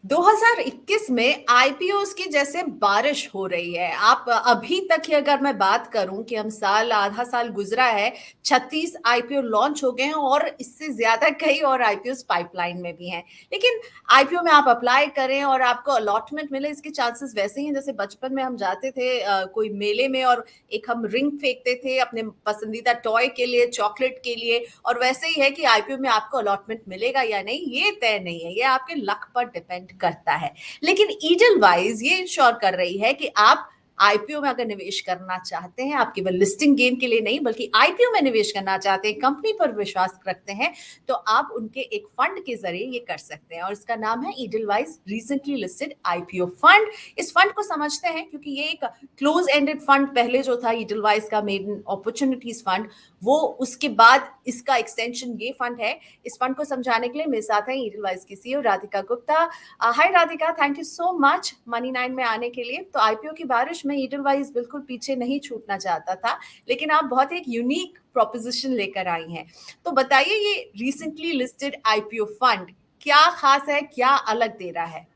2021 में आईपीओस की जैसे बारिश हो रही है। आप अभी तक की अगर मैं बात करूं कि हम साल आधा साल गुजरा है, 36 आईपीओ लॉन्च हो गए हैं और इससे ज्यादा कई और आईपीओस पाइपलाइन में भी हैं। लेकिन आईपीओ में आप अप्लाई करें और आपको अलॉटमेंट मिले, इसके चांसेस वैसे ही हैं जैसे बचपन में हम जाते थे कोई मेले में और एक हम रिंग फेंकते थे अपने पसंदीदा टॉय के लिए, चॉकलेट के लिए, और वैसे ही है कि आईपीओ में आपको अलॉटमेंट मिलेगा या नहीं ये तय नहीं है, ये आपके लक पर डिपेंड करता है। लेकिन ईडलवाइज ये इंश्योर कर रही है कि आप आईपीओ में अगर निवेश करना चाहते हैं, आप केवल लिस्टिंग गेन के लिए नहीं बल्कि आईपीओ में निवेश करना चाहते हैं, कंपनी पर विश्वास रखते हैं, तो आप उनके एक फंड के जरिए ये कर सकते हैं और इसका नाम है Edelweiss recently listed IPO fund. इस फंड को समझते हैं क्योंकि ये एक क्लोज एंडेड फंड पहले जो था ईडलवाइज का मेडन अपॉर्चुनिटीज फंड, वो उसके बाद इसका एक्सटेंशन ये फंड है। इस फंड को समझाने के लिए मेरे साथ हैं ईडलवाइज की CEO Radhika Gupta. Hi Radhika, thank you so much money 9 में आने के लिए। तो आईपीओ की बारिश में ईडलवाइज बिल्कुल पीछे नहीं छूटना चाहता था, लेकिन आप बहुत एक यूनिक प्रोपोजिशन लेकर आई हैं। तो बताइए ये रिसेंटली लिस्टेड आईपीओ फंड क्या खास है, क्या अलग दे रहा है?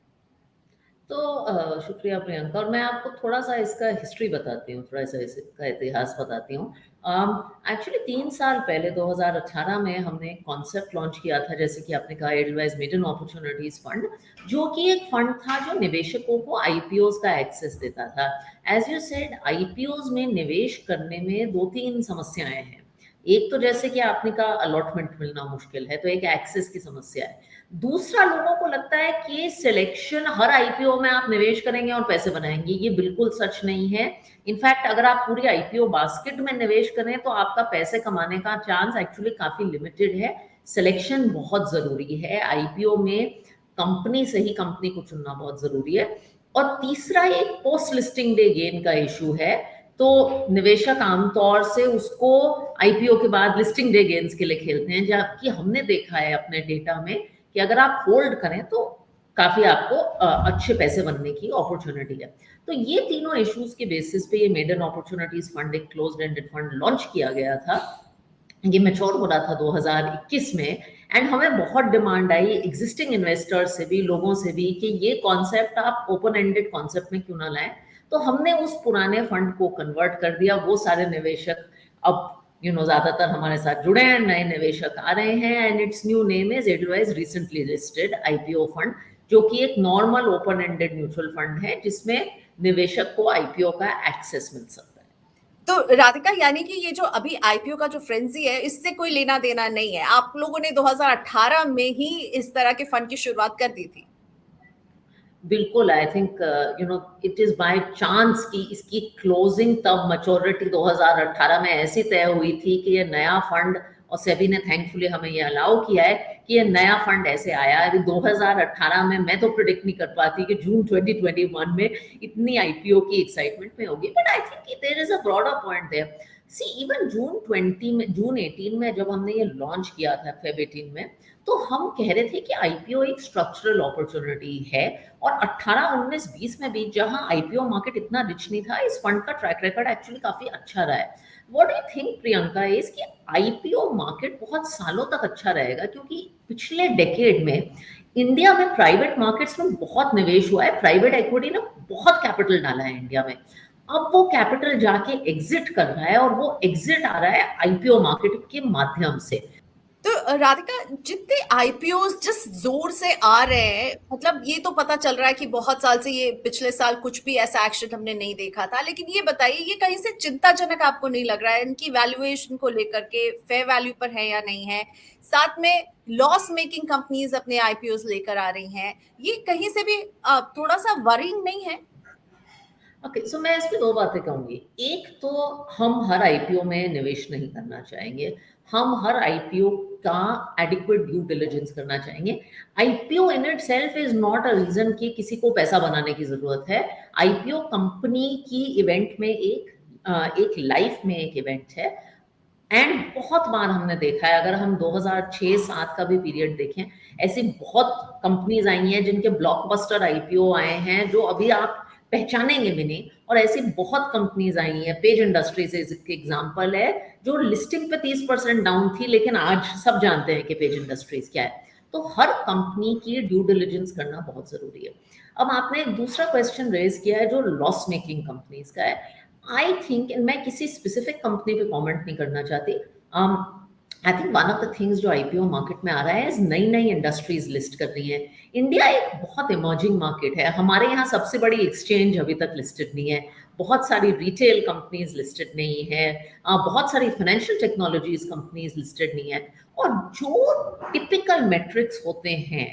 तो शुक्रिया प्रियंका। और मैं आपको थोड़ा सा इसका हिस्ट्री बताती हूँ, थोड़ा सा इसका इतिहास बताती हूँ। एक्चुअली 3 साल पहले 2018 में हमने एक कॉन्सेप्ट लॉन्च किया था, जैसे कि आपने कहा, एडलवाइज मिडन अपॉर्चुनिटीज फंड, जो कि एक फंड था जो निवेशकों को आईपीओज का एक्सेस देता था। एज यू सेड, आईपीओज में निवेश करने में दो तीन समस्याएं हैं। एक तो जैसे कि आपने कहा, अलॉटमेंट मिलना मुश्किल है, तो एक एक्सेस की समस्या है। दूसरा, लोगों को लगता है कि सिलेक्शन हर आईपीओ में आप निवेश करेंगे और पैसे बनाएंगे। ये बिल्कुल सच नहीं है। इनफैक्ट अगर आप पूरी आईपीओ बास्केट में निवेश करें तो आपका पैसे कमाने का चांस एक्चुअली काफी लिमिटेड है। सिलेक्शन बहुत जरूरी है आईपीओ में। कंपनी, सही कंपनी को चुनना बहुत जरूरी है। और तीसरा, एक पोस्ट लिस्टिंग डे गेन का इशू है। तो निवेशक आमतौर से उसको आईपीओ के बाद लिस्टिंग डे गेन्स के लिए खेलते हैं, जबकि हमने देखा है अपने डेटा में कि अगर आप होल्ड करें तो काफी आपको अच्छे पैसे बनने की अपॉर्चुनिटी है। तो ये तीनों इश्यूज के बेसिस पे ये मेडन अपॉर्चुनिटीज फंड, एक क्लोज्ड एंडेड फंड लॉन्च किया गया था। ये मैच्योर हो रहा था 2021 में। एंड हमें बहुत डिमांड आई एग्जिस्टिंग इन्वेस्टर्स से भी, लोगों से भी, कि ये कॉन्सेप्ट आप ओपन एंडेड कॉन्सेप्ट में क्यों ना लाएं। तो हमने उस पुराने फंड को कन्वर्ट कर दिया। वो सारे निवेशक अब ज्यादातर हमारे साथ जुड़े हैं, नए निवेशक आ रहे हैं। And it's new name is advise recently listed IPO fund, जो कि एक normal open ended mutual fund है जिसमें निवेशक को आईपीओ का एक्सेस मिल सकता है। तो राधिका, यानी कि ये जो अभी आईपीओ का जो फ्रेंजी है, इससे कोई लेना देना नहीं है। आप लोगों ने 2018 में ही इस तरह के फंड की शुरुआत कर दी थी। बिल्कुल। I think it is by chance कि इसकी क्लोजिंग तब मैच्योरिटी 2018 में ऐसी तय हुई थी कि ये नया फंड, और सेबी ने थैंकफुली हमें ये अलाउ किया है कि ये नया फंड ऐसे आया। अभी 2018 में मैं तो प्रिडिक्ट नहीं कर पाती कि जून 2021 में इतनी आईपीओ की एक्साइटमेंट में होगी। But I think there is a broader point there. See, even June 18 में जब हमने ये लॉन्च किया था, फेब 18 में, तो हम कह रहे थे कि आईपीओ एक स्ट्रक्चरल अपॉर्चुनिटी है। और 18, 19, 20 में भी जहां आईपीओ मार्केट इतना रिच नहीं था, इस फंड का ट्रैक रिकॉर्ड एक्चुअली काफी अच्छा रहा है। What do you think Priyanka, is कि आईपीओ मार्केट बहुत सालों तक अच्छा रहेगा? क्योंकि पिछले डेकेड में इंडिया में प्राइवेट मार्केट्स में बहुत निवेश हुआ है। प्राइवेट इक्विटी ने बहुत कैपिटल डाला है इंडिया में। अब वो कैपिटल जाके एग्जिट कर रहा है, और वो एग्जिट आ रहा है आईपीओ मार्केट के माध्यम से। तो राधिका, जितने आईपीओ जिस जोर से आ रहे हैं, मतलब ये तो पता चल रहा है कि बहुत साल से, ये पिछले साल कुछ भी ऐसा एक्शन हमने नहीं देखा था। लेकिन ये बताइए, ये कहीं से चिंताजनक आपको नहीं लग रहा है? इनकी वैल्यूएशन को लेकर के फेयर वैल्यू पर है या नहीं है? साथ में लॉस मेकिंग कंपनीज अपने आईपीओ लेकर आ रही हैं, ये कहीं से भी थोड़ा सा वरिंग नहीं है? ओके, सो मैं इसमें दो बातें कहूंगी। एक तो, हम हर आईपीओ में निवेश नहीं करना चाहेंगे। हम हर आईपीओ का एडिक्वेट ड्यू डिलिजेंस करना चाहेंगे। IPO in itself is not a reason कि किसी को पैसा बनाने की जरूरत है। आईपीओ कंपनी की इवेंट में एक लाइफ में एक इवेंट है। एंड बहुत बार हमने देखा है, अगर हम 2006-7 का भी पीरियड देखें, ऐसी बहुत कंपनीज आई हैं जिनके ब्लॉकबस्टर आईपीओ आए हैं जो अभी आप पहचानेंगे भी नहीं। और ऐसी बहुत कंपनीज आई हैं, पेज इंडस्ट्रीज एक एग्जांपल है, जो लिस्टिंग पे 30% डाउन थी, लेकिन आज सब जानते हैं कि पेज इंडस्ट्रीज क्या है। तो हर कंपनी की ड्यू डिलिजेंस करना बहुत ज़रूरी है। अब आपने एक दूसरा क्वेश्चन रेज़ किया है जो लॉस मेकिंग कंपनीज़ का है। आई थिंक मैं किसी स्पेसिफिक कंपनी पे कमेंट नहीं करना चाहती। I think one of the things जो आईपीओ मार्केट में आ रहा है, नई नई इंडस्ट्रीज लिस्ट कर रही हैं। इंडिया एक बहुत इमर्जिंग मार्केट है। हमारे यहाँ सबसे बड़ी एक्सचेंज अभी तक लिस्टेड नहीं है, बहुत सारी रिटेल कंपनीज लिस्टेड नहीं है, बहुत सारी फाइनेंशियल टेक्नोलॉजीज कंपनीज लिस्टेड नहीं है। और जो टिपिकल मेट्रिक्स होते हैं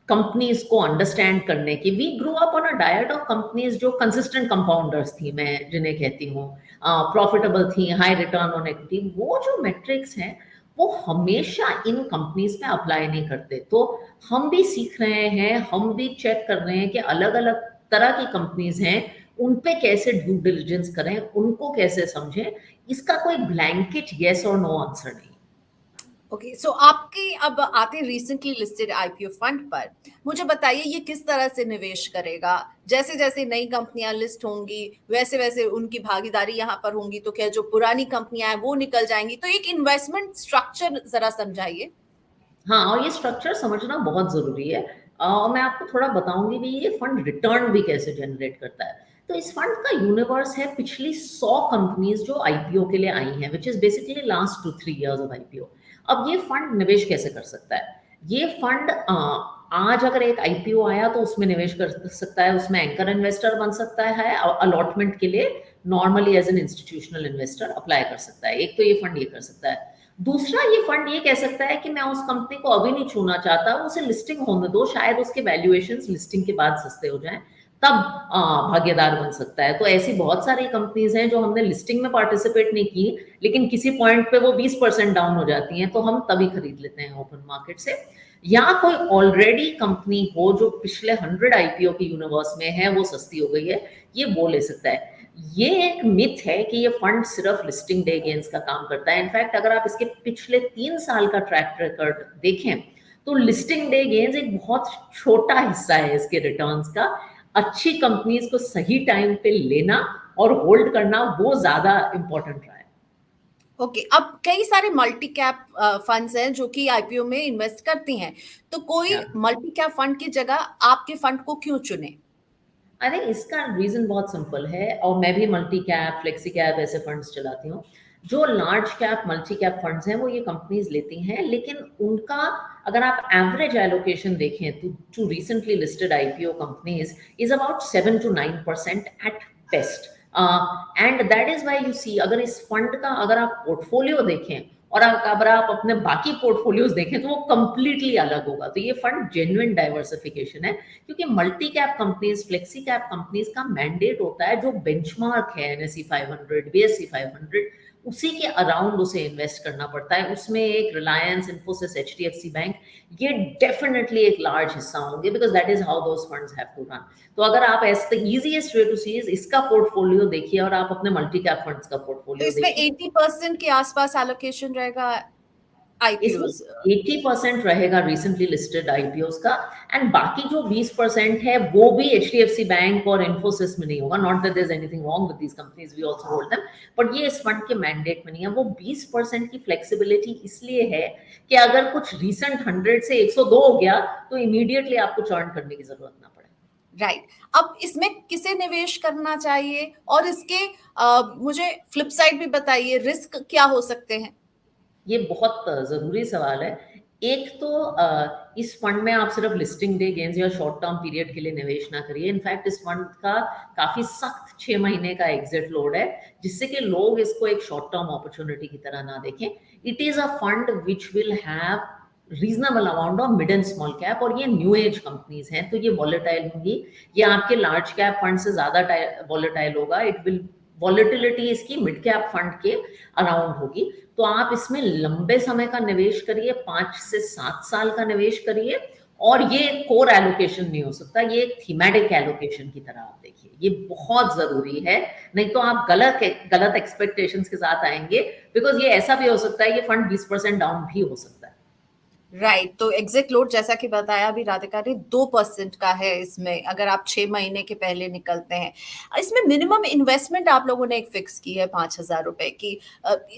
कंपनीज को अंडरस्टैंड करने की, we grow up on a diet of companies जो कंसिस्टेंट कंपाउंडर्स थी, मैं जिन्हें कहती हूँ प्रॉफिटेबल थी, हाई रिटर्न ऑन इक्विटी, वो जो मेट्रिक्स हैं वो हमेशा इन कंपनीज में अप्लाई नहीं करते। तो हम भी सीख रहे हैं, हम भी चेक कर रहे हैं कि अलग अलग तरह की कंपनीज हैं, उन पे कैसे ड्यू डिलिजेंस करें, उनको कैसे समझें। इसका कोई ब्लैंकेट येस और नो आंसर नहीं। ओके, सो आपकी अब आते रिसेंटली लिस्टेड आईपीओ फंड पर, मुझे बताइए ये किस तरह से निवेश करेगा? जैसे जैसे नई कंपनियां लिस्ट होंगी वैसे वैसे उनकी भागीदारी यहाँ पर होंगी, तो क्या जो पुरानी कंपनियां हैं वो निकल जाएंगी? तो एक इन्वेस्टमेंट स्ट्रक्चर जरा समझाइए। हाँ, और ये स्ट्रक्चर समझना बहुत ज़रूरी है। और मैं आपको थोड़ा बताऊँगी भी ये फंड रिटर्न भी कैसे जनरेट करता है। तो इस फंड का यूनिवर्स है पिछली 100 कंपनीज़ जो आईपीओ के लिए आई हैं, which is basically last 2-3 years of IPO. अब ये फंड निवेश कैसे कर सकता है? ये फंड आज अगर एक आईपीओ आया तो उसमें निवेश कर सकता है, उसमें एंकर इन्वेस्टर बन सकता है, अलॉटमेंट के लिए normally as an institutional investor apply कर सकता है। एक तो ये फंड ये कर सकता है। दूसरा, ये फंड ये कह सकता है कि मैं उस कंपनी को अभी नहीं छूना चाहता, उसे लिस्टिंग होने दो, शायद उसके वैल्यूएशंस लिस्टिंग के बाद सस्ते हो जाएं, तब भागीदार बन सकता है। तो ऐसी बहुत सारी कंपनीज हैं जो हमने लिस्टिंग में पार्टिसिपेट नहीं की, लेकिन किसी पॉइंट पे वो 20% डाउन हो जाती हैं, तो हम तभी खरीद लेते हैं ओपन मार्केट से। या कोई ऑलरेडी कंपनी हो जो पिछले 100 आईपीओ के यूनिवर्स में है, वो सस्ती हो गई है, ये वो ले सकता है। ये एक मिथ है कि ये फंड सिर्फ लिस्टिंग डे गेन्स का काम करता है। इनफैक्ट अगर आप इसके पिछले 3 साल का ट्रैक रिकॉर्ड देखें तो लिस्टिंग डे गेन्स एक बहुत छोटा हिस्सा है इसके रिटर्न्स का। अच्छी कंपनीज को सही टाइम पे लेना और होल्ड करना, वो ज्यादा इंपॉर्टेंट रहा है। ओके, अब कई सारे मल्टी कैप फंड्स हैं जो कि आईपीओ में इन्वेस्ट करती हैं, तो कोई Yeah. मल्टी कैप फंड की जगह आपके फंड को क्यों चुने? आई थिंक इसका रीजन बहुत सिंपल है, और मैं भी मल्टी कैप, फ्लेक्सी कैप ऐसे फंड्स चलाती हूँ। जो large cap multi cap funds हैं वो ये कंपनीज लेती हैं, लेकिन उनका अगर आप एवरेज एलोकेशन देखें to recently listed IPO companies is about 7 to 9% at best. And that is why you see, अगर इस फंड का अगर आप पोर्टफोलियो देखें और अगर आप अपने बाकी पोर्टफोलियोज देखें तो वो कंप्लीटली अलग होगा। तो ये फंड जेन्युइन डाइवर्सिफिकेशन है, क्योंकि multi cap companies, flexi cap companies का मैंडेट होता है जो बेंचमार्क है एनएसई 500, बीएसई 500, उसी के अराउंड उसे इन्वेस्ट करना पड़ता है। उसमें एक रिलायंस, इन्फोसिस, एचडीएफसी बैंक, ये डेफिनेटली एक लार्ज हिस्सा होंगे, because that is how those funds have to run. तो अगर आप as the easiest way to see is इसका पोर्टफोलियो देखिए और आप अपने मल्टी कैप फंड्स का तो पोर्टफोलियो इसमें देखिए। 80% के आसपास एलोकेशन रहेगा इसमें आईपीओज। 80% रहेगा रिसेंटली लिस्टेड आईपीओस का, एंड बाकी जो 20% है वो भी एचडीएफसी बैंक और इन्फोसिस में नहीं होगा। Not that there is anything wrong with these companies, we also hold them, but ये इस फंड के मैंडेट में नहीं है। वो 20% की फ्लेक्सिबिलिटी इसलिए है कि अगर कुछ रिसेंट 100 से 102 हो गया तो इमीडिएटली आपको चर्न करने की जरूरत ना पड़े। राइट, अब इसमें किसे निवेश करना चाहिए और इसके मुझे फ्लिप साइड भी बताइए, रिस्क क्या हो सकते हैं? ये बहुत ज़रूरी सवाल है। एक तो इस फंड में आप सिर्फ लिस्टिंग डे गेन्स या शॉर्ट टर्म पीरियड के लिए निवेश ना करिए। इनफैक्ट इस फंड का काफ़ी सख्त 6 महीने का एग्जिट लोड है, जिससे कि लोग इसको एक शॉर्ट टर्म अपॉर्चुनिटी की तरह ना देखें। It is a fund which will have reasonable amount of mid and small cap, और ये न्यू एज कंपनीज हैं, तो ये वॉलेटाइल होंगी। ये आपके लार्ज कैप फंड से ज़्यादा वॉलेटाइल होगा। इट विल वॉलेटिलिटी इसकी मिड कैप फंड के अराउंड होगी। तो आप इसमें लंबे समय का निवेश करिए, 5 से 7 साल का निवेश करिए, और ये कोर एलोकेशन नहीं हो सकता, ये एक थीमेटिक एलोकेशन की तरह आप देखिए। ये बहुत जरूरी है, नहीं तो आप गलत एक्सपेक्टेशंस के साथ आएंगे, बिकॉज ये ऐसा भी हो सकता है ये फंड 20% डाउन भी हो सकता है। राइट, तो एग्जिट लोड जैसा कि बताया अभी राधिका ने 2% का है इसमें, अगर आप 6 महीने के पहले निकलते हैं। इसमें मिनिमम इन्वेस्टमेंट आप लोगों ने एक फिक्स की है 5,000 रुपए की।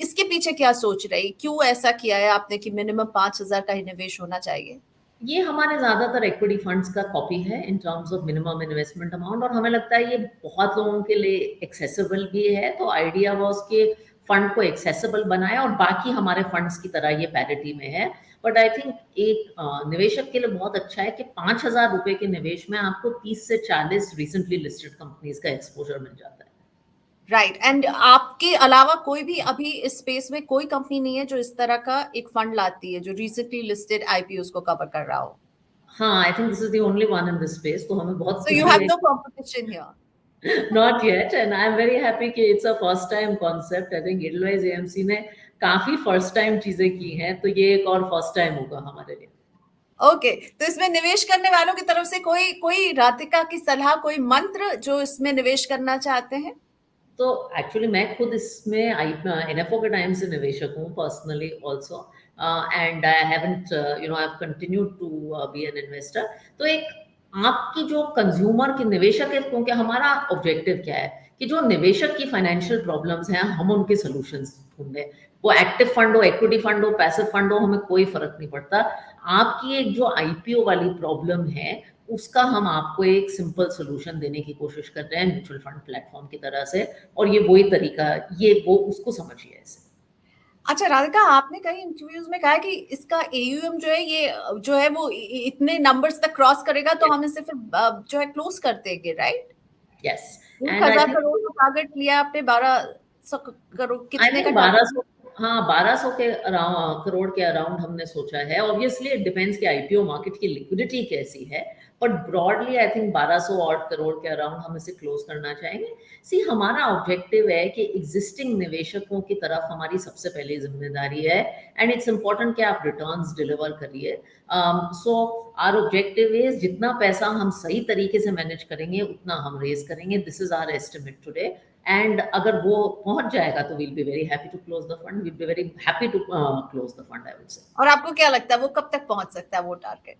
इसके पीछे क्या सोच रही, क्यों ऐसा किया है आपने कि मिनिमम 5,000 का ही निवेश होना चाहिए? ये हमारे ज़्यादातर इक्विटी फंड्स का कॉपी है in terms of minimum investment amount, और हमें लगता है ये बहुत लोगों के लिए एक्सेसिबल भी है। तो आइडिया वाज कि फंड को एक्सेसिबल बनाएं और बाकी हमारे फंड्स की तरह ये पैरिटी में है। बट आई थिंक एक निवेशक के लिए बहुत अच्छा है कि 5,000 रुपए के निवेश में आपको 30 से 40 रिसेंटली लिस्टेड कंपनीज का एक्सपोजर मिल जाता है। राइट, एंड आपके अलावा कोई भी अभी इस स्पेस में कोई कंपनी नहीं है जो इस तरह का एक फंड लाती है जो रिसेंटली लिस्टेड आईपीओ को कवर कर रहा हो? हाँ, I think this is the only one in this space, तो हमें बहुत सो यू खुशी हैव है। No competition here? Not yet, and I'm very happy कि it's a first time concept. I think Edelweiss AMC ने काफी first time चीजें की हैं, तो ये एक और first time होगा हमारे लिए। ओके, तो इसमें निवेश करने वालों की तरफ से कोई कोई राधिका की सलाह, कोई मंत्र जो इसमें निवेश करना चाहते हैं? तो एक्चुअली मैं खुद इसमें एनएफओ के टाइम से निवेशक हूँ personally also, and I haven't I have continued to be an investor. तो एक आपकी जो कंज्यूमर की निवेशक है, क्योंकि हमारा ऑब्जेक्टिव क्या है कि जो निवेशक की फाइनेंशियल प्रॉब्लम्स हैं हम उनके सॉल्यूशंस ढूंढें। वो एक्टिव फंड हो, इक्विटी फंड हो, पैसिव फंड हो, हमें कोई फर्क नहीं पड़ता। आपकी एक जो आईपीओ वाली प्रॉब्लम है उसका हम आपको एक सिंपल सोल्यूशन देने की कोशिश कर रहे हैं म्यूचुअल फंड प्लेटफॉर्म की तरह से, और ये वही तरीका, ये वो उसको समझिए ऐसे। अच्छा राधिका, आपने कई इंटरव्यूज में कहा है कि इसका एयूएम जो है ये जो है वो इतने नंबर्स तक क्रॉस करेगा तो हम इसे फिर जो है क्लोज कर देंगे, राइट? यस, एक एंड आई हजार थिंक करोड़ का टारगेट लिया आपने, 1200 करोड़ आई कितने का थिंक टारगेट? 1200, हाँ 1200 के करोड़ के अराउंड हमने सोचा है। ऑब्वियसली इट डिपेंड्स कि आईपीओ मार्केट की लिक्विडिटी कैसी है, बट ब्रॉडली आई थिंक 1200 और करोड़ के अराउंड हम इसे क्लोज करना चाहेंगे। सी, हमारा ऑब्जेक्टिव है कि एग्जिस्टिंग निवेशकों की तरफ हमारी सबसे पहली जिम्मेदारी है, एंड इट्स इंपॉर्टेंट कि आप रिटर्न्स डिलीवर करिए। सो आर ऑब्जेक्टिव इज जितना पैसा हम सही तरीके से मैनेज करेंगे उतना हम रेज करेंगे। This is our estimate today, and अगर वो पहुंच जाएगा तो we'll be very happy to close the fund, we'll be very happy to close the fund, I would say. और आपको क्या लगता है वो कब तक पहुंच सकता है वो target?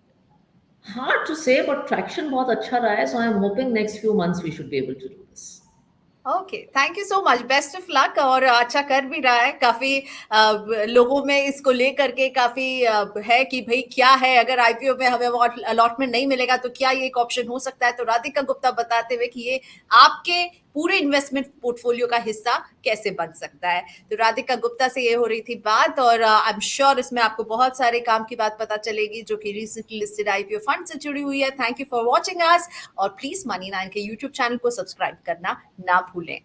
Hard to say, but traction बहुत अच्छा रहा है, so I am hoping next few months we should be able to do this. Okay, thank you so much, best of luck. और अच्छा कर भी रहा है काफी, लोगों में इसको लेकर के काफी है कि भाई क्या है, अगर आईपीओ में हमें अलॉटमेंट नहीं मिलेगा तो क्या ये एक ऑप्शन हो सकता है। तो राधिका गुप्ता बताते हुए कि ये आपके पूरे इन्वेस्टमेंट पोर्टफोलियो का हिस्सा कैसे बन सकता है। तो राधिका गुप्ता से ये हो रही थी बात, और आई एम श्योर इसमें आपको बहुत सारे काम की बात पता चलेगी जो कि रिसेंटली लिस्टेड आईपीओ फंड से जुड़ी हुई है। Thank you for watching us, और प्लीज मनी9 के यूट्यूब चैनल को सब्सक्राइब करना ना भूलें।